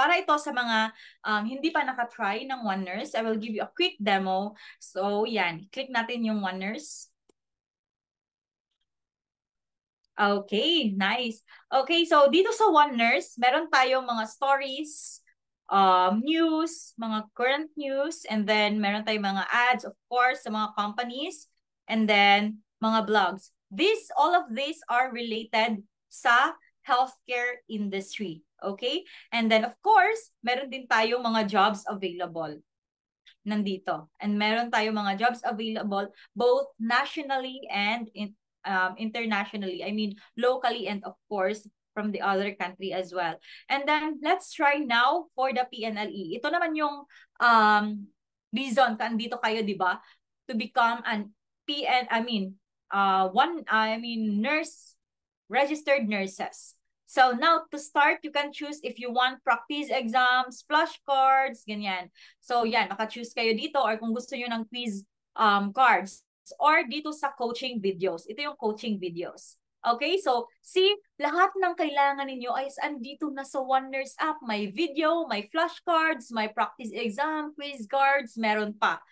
Para ito sa mga hindi pa nakatry ng One Nurse, I will give you a quick demo. So, yan. Click natin yung One Nurse. Okay, nice. Okay, so dito sa One Nurse, meron tayong mga stories, news, mga current news, and then meron tayong mga ads, of course, sa mga companies, and then mga blogs. All of these are related sa healthcare industry. Okay? And then, of course, meron din tayong mga jobs available nandito. And meron tayong mga jobs available both nationally and internationally. I mean, locally and of course, from the other country as well. And then, let's try now for the PNLE. Ito naman yung reason kung andito kayo, di ba? To become an nurse, registered nurses. So now to start, you can choose if you want practice exams, flashcards, ganyan. So yan, maka-choose kayo dito or kung gusto niyo ng quiz cards or dito sa coaching videos. Ito yung coaching videos. Okay, so see, lahat ng kailangan ninyo ay andito na sa One Nurse app. May video, may flashcards, may practice exam, quiz cards, meron pa.